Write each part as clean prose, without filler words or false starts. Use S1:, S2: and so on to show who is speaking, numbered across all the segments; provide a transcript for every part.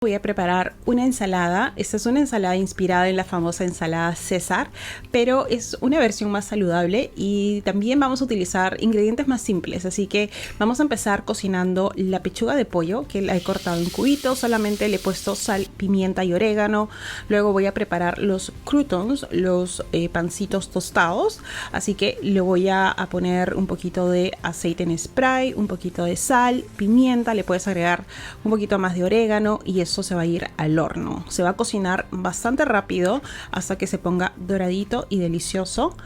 S1: Voy a preparar una ensalada. Esta es una ensalada inspirada en la famosa ensalada César, pero es una versión más saludable y también vamos a utilizar ingredientes más simples. Así que vamos a empezar cocinando la pechuga de pollo, que la he cortado en cubitos. Solamente le he puesto sal, pimienta y orégano. Luego voy a preparar los croutons, los pancitos tostados. Así que le voy a poner un poquito de aceite en spray, un poquito de sal, pimienta. Le puedes agregar un poquito más de orégano y eso se va a ir al horno. Se va a cocinar bastante rápido hasta que se ponga doradito y delicioso.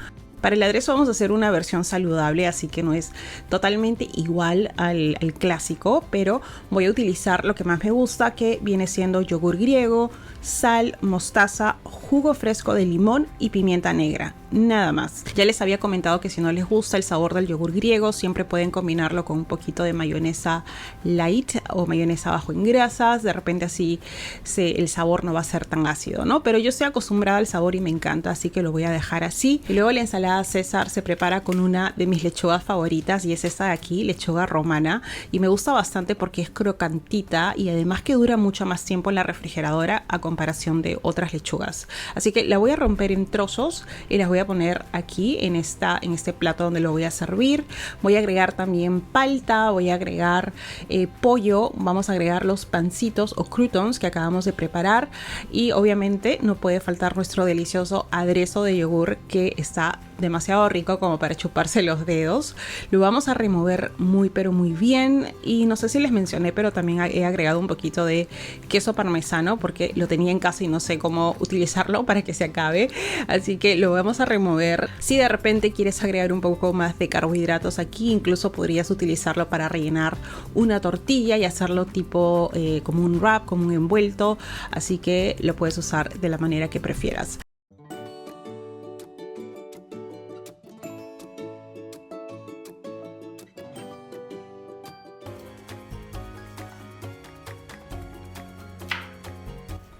S1: Para el aderezo vamos a hacer una versión saludable, así que no es totalmente igual al clásico, pero voy a utilizar lo que más me gusta, que viene siendo yogur griego, sal, mostaza, jugo fresco de limón y pimienta negra. Nada más. Ya les había comentado que si no les gusta el sabor del yogur griego, siempre pueden combinarlo con un poquito de mayonesa light o mayonesa bajo en grasas. De repente así el sabor no va a ser tan ácido, ¿no? Pero yo estoy acostumbrada al sabor y me encanta, así que lo voy a dejar así. Y luego la ensalada César se prepara con una de mis lechugas favoritas y es esta de aquí, lechuga romana. Y me gusta bastante porque es crocantita y además que dura mucho más tiempo en la refrigeradora a comparación de otras lechugas. Así que la voy a romper en trozos y las voy a poner aquí en este plato donde lo voy a servir. Voy a agregar también palta, voy a agregar pollo, vamos a agregar los pancitos o croutons que acabamos de preparar y obviamente no puede faltar nuestro delicioso aderezo de yogur que está demasiado rico como para chuparse los dedos. Lo vamos a remover muy pero muy bien y no sé si les mencioné, pero también he agregado un poquito de queso parmesano porque lo tenía en casa y no sé cómo utilizarlo para que se acabe, así que lo vamos a remover. Si de repente quieres agregar un poco más de carbohidratos aquí, incluso podrías utilizarlo para rellenar una tortilla y hacerlo tipo como un wrap, como un envuelto, así que lo puedes usar de la manera que prefieras.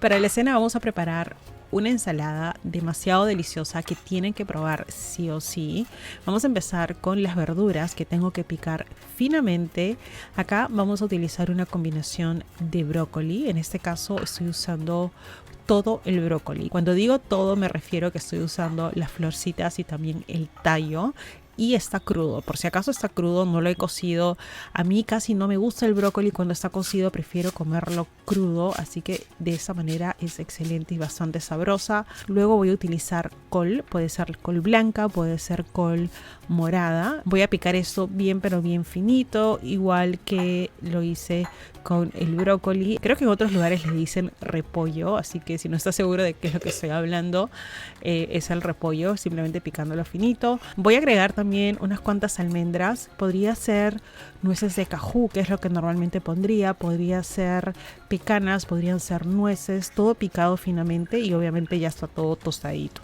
S1: Para la cena vamos a preparar una ensalada demasiado deliciosa que tienen que probar sí o sí. Vamos a empezar con las verduras que tengo que picar finamente. Acá vamos a utilizar una combinación de brócoli. En este caso estoy usando todo el brócoli. Cuando digo todo me refiero que estoy usando las florcitas y también el tallo. Y está crudo, por si acaso está crudo, no lo he cocido. A mí casi no me gusta el brócoli cuando está cocido, prefiero comerlo crudo, así que de esa manera es excelente y bastante sabrosa. Luego voy a utilizar col, puede ser col blanca, puede ser col morada. Voy a picar esto bien pero bien finito, igual que lo hice con el brócoli. Creo que en otros lugares le dicen repollo, así que si no estás seguro de qué es lo que estoy hablando, es el repollo, simplemente picándolo finito. Voy a agregar también unas cuantas almendras, podría ser nueces de cajú, que es lo que normalmente pondría, podría ser pecanas, podrían ser nueces, todo picado finamente y obviamente ya está todo tostadito.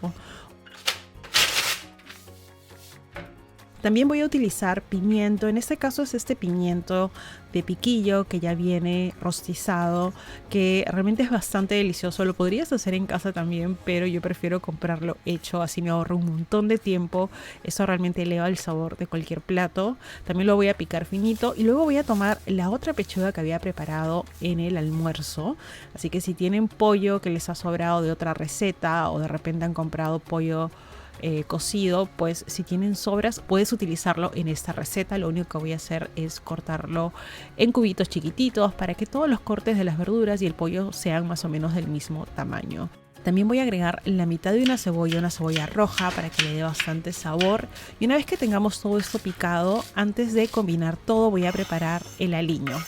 S1: También voy a utilizar pimiento, en este caso es este pimiento de piquillo que ya viene rostizado, que realmente es bastante delicioso. Lo podrías hacer en casa también, pero yo prefiero comprarlo hecho, así me ahorro un montón de tiempo. Eso realmente eleva el sabor de cualquier plato. También lo voy a picar finito y luego voy a tomar la otra pechuga que había preparado en el almuerzo. Así que si tienen pollo que les ha sobrado de otra receta o de repente han comprado pollo cocido, pues si tienen sobras puedes utilizarlo en esta receta. Lo único que voy a hacer es cortarlo en cubitos chiquititos para que todos los cortes de las verduras y el pollo sean más o menos del mismo tamaño. También voy a agregar la mitad de una cebolla roja para que le dé bastante sabor. Y una vez que tengamos todo esto picado, antes de combinar todo voy a preparar el aliño.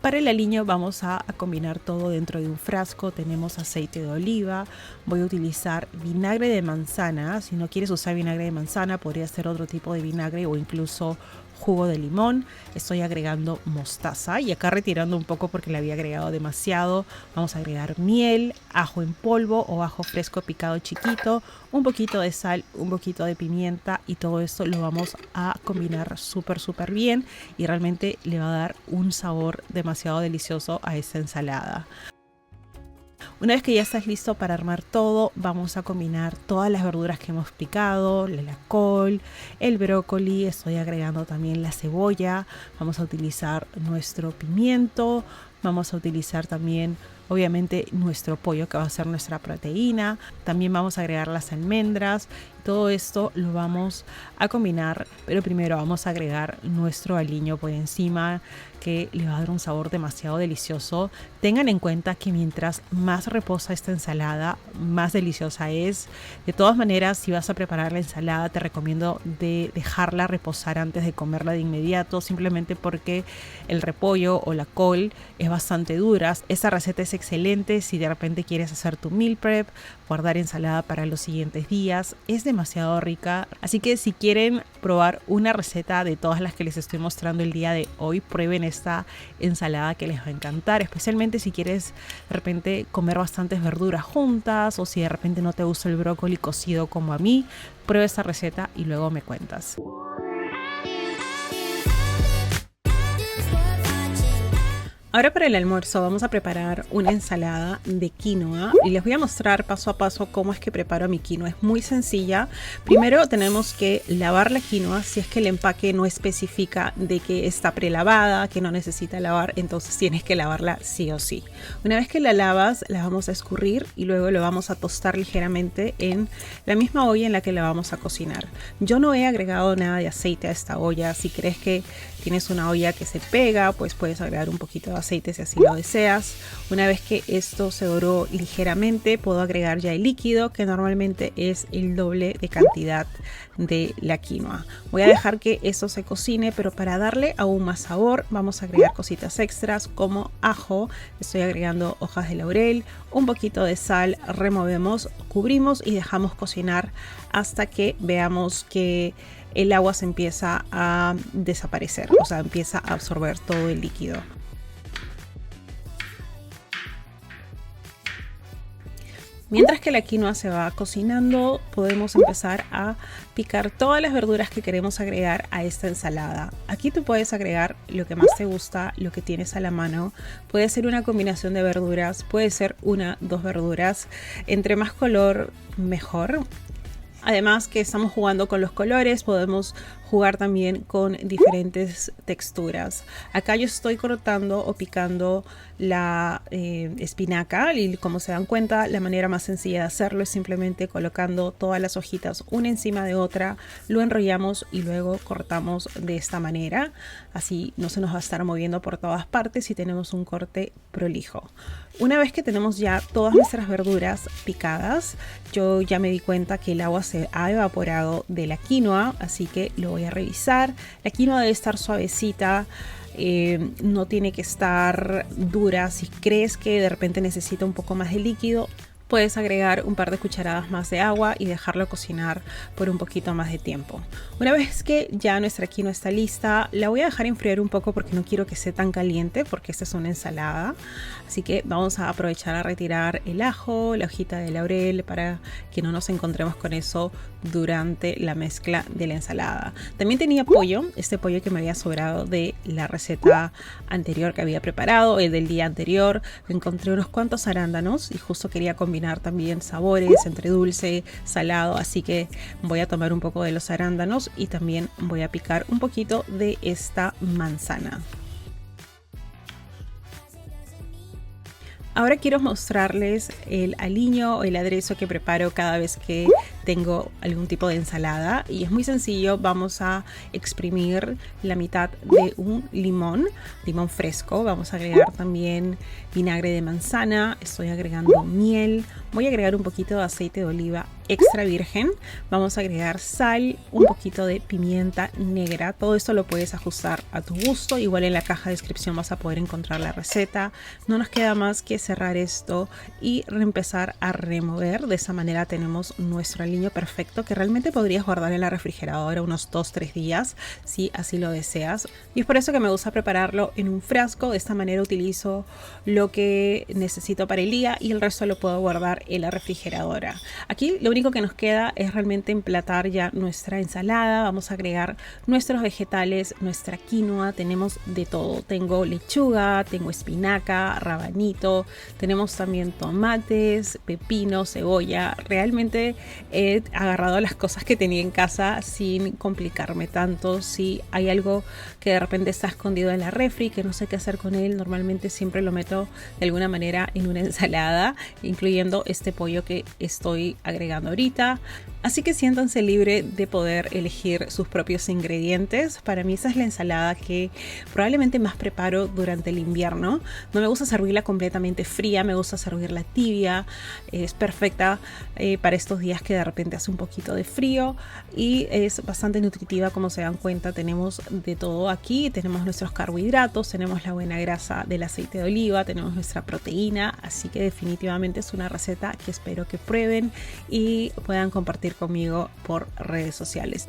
S1: Para el aliño vamos a combinar todo dentro de un frasco. Tenemos aceite de oliva, voy a utilizar vinagre de manzana. Si no quieres usar vinagre de manzana, podría ser otro tipo de vinagre o incluso jugo de limón. Estoy agregando mostaza y acá retirando un poco porque le había agregado demasiado. Vamos a agregar miel, ajo en polvo o ajo fresco picado chiquito, un poquito de sal, un poquito de pimienta y todo esto lo vamos a combinar súper bien y realmente le va a dar un sabor demasiado delicioso a esta ensalada. Una vez que ya estás listo para armar todo, vamos a combinar todas las verduras que hemos picado, la col, el brócoli, estoy agregando también la cebolla, vamos a utilizar nuestro pimiento, vamos a utilizar también obviamente nuestro pollo que va a ser nuestra proteína, también vamos a agregar las almendras. Todo esto lo vamos a combinar, pero primero vamos a agregar nuestro aliño por encima, que le va a dar un sabor demasiado delicioso. Tengan en cuenta que mientras más reposa esta ensalada, más deliciosa es. De todas maneras, si vas a preparar la ensalada, te recomiendo de dejarla reposar antes de comerla de inmediato, simplemente porque el repollo o la col es bastante dura. Esta receta es excelente si de repente quieres hacer tu meal prep, guardar ensalada para los siguientes días. Es demasiado rica, así que si quieren probar una receta de todas las que les estoy mostrando el día de hoy, prueben esta ensalada que les va a encantar, especialmente si quieres de repente comer bastantes verduras juntas o si de repente no te gusta el brócoli cocido como a mí. Prueba esta receta y luego me cuentas. Ahora para el almuerzo vamos a preparar una ensalada de quinoa y les voy a mostrar paso a paso cómo es que preparo mi quinoa. Es muy sencilla. Primero tenemos que lavar la quinoa. Si es que el empaque no especifica de que está prelavada, que no necesita lavar, entonces tienes que lavarla sí o sí. Una vez que la lavas, la vamos a escurrir y luego lo vamos a tostar ligeramente en la misma olla en la que la vamos a cocinar. Yo no he agregado nada de aceite a esta olla. Si crees que tienes una olla que se pega, pues puedes agregar un poquito de aceite si así lo deseas. Una vez que esto se doró ligeramente, puedo agregar ya el líquido, que normalmente es el doble de cantidad de la quinoa. Voy a dejar que esto se cocine, pero para darle aún más sabor vamos a agregar cositas extras como ajo. Estoy agregando hojas de laurel, un poquito de sal, removemos, cubrimos y dejamos cocinar hasta que veamos que el agua se empieza a desaparecer, o sea, empieza a absorber todo el líquido. Mientras que la quinoa se va cocinando, podemos empezar a picar todas las verduras que queremos agregar a esta ensalada. Aquí tú puedes agregar lo que más te gusta, lo que tienes a la mano. Puede ser una combinación de verduras, puede ser una, dos verduras. Entre más color, mejor. Además que estamos jugando con los colores, podemos jugar también con diferentes texturas. Acá yo estoy cortando o picando la espinaca y como se dan cuenta, la manera más sencilla de hacerlo es simplemente colocando todas las hojitas una encima de otra, lo enrollamos y luego cortamos de esta manera. Así no se nos va a estar moviendo por todas partes y tenemos un corte prolijo. Una vez que tenemos ya todas nuestras verduras picadas, yo ya me di cuenta que el agua se ha evaporado de la quinoa, así que lo voy a revisar. La quinoa debe estar suavecita, no tiene que estar dura. Si crees que de repente necesita un poco más de líquido, puedes agregar un par de cucharadas más de agua y dejarlo cocinar por un poquito más de tiempo. Una vez que ya nuestra quinoa está lista, la voy a dejar enfriar un poco porque no quiero que esté tan caliente, porque esta es una ensalada. Así que vamos a aprovechar a retirar el ajo, la hojita de laurel, para que no nos encontremos con eso durante la mezcla de la ensalada. También tenía pollo, este pollo que me había sobrado de la receta anterior que había preparado, el del día anterior. Encontré unos cuantos arándanos y justo quería combinar también sabores entre dulce, salado, así que voy a tomar un poco de los arándanos y también voy a picar un poquito de esta manzana. Ahora quiero mostrarles el aliño o el aderezo que preparo cada vez que tengo algún tipo de ensalada, y es muy sencillo. Vamos a exprimir la mitad de un limón fresco, vamos a agregar también vinagre de manzana, estoy agregando miel, voy a agregar un poquito de aceite de oliva extra virgen, vamos a agregar sal, un poquito de pimienta negra. Todo esto lo puedes ajustar a tu gusto, igual en la caja de descripción vas a poder encontrar la receta. No nos queda más que cerrar esto y empezar a remover. De esa manera tenemos nuestro aliño aliño perfecto que realmente podrías guardar en la refrigeradora unos 2-3 días si así lo deseas. Y es por eso que me gusta prepararlo en un frasco. De esta manera utilizo lo que necesito para el día y el resto lo puedo guardar en la refrigeradora. Aquí lo único que nos queda es realmente emplatar ya nuestra ensalada. Vamos a agregar nuestros vegetales, nuestra quinoa, tenemos de todo. Tengo lechuga, tengo espinaca, rabanito, tenemos también tomates, pepino, cebolla. Realmente he agarrado las cosas que tenía en casa sin complicarme tanto. Si hay algo que de repente está escondido en la refri, que no sé qué hacer con él, normalmente siempre lo meto de alguna manera en una ensalada, incluyendo este pollo que estoy agregando ahorita. Así que siéntanse libre de poder elegir sus propios ingredientes. Para mí esa es la ensalada que probablemente más preparo durante el invierno. No me gusta servirla completamente fría, me gusta servirla tibia. Es perfecta para estos días que de repente hace un poquito de frío y es bastante nutritiva. Como se dan cuenta, tenemos de todo aquí. Tenemos nuestros carbohidratos, tenemos la buena grasa del aceite de oliva, tenemos nuestra proteína. Así que definitivamente es una receta que espero que prueben y puedan compartir conmigo por redes sociales.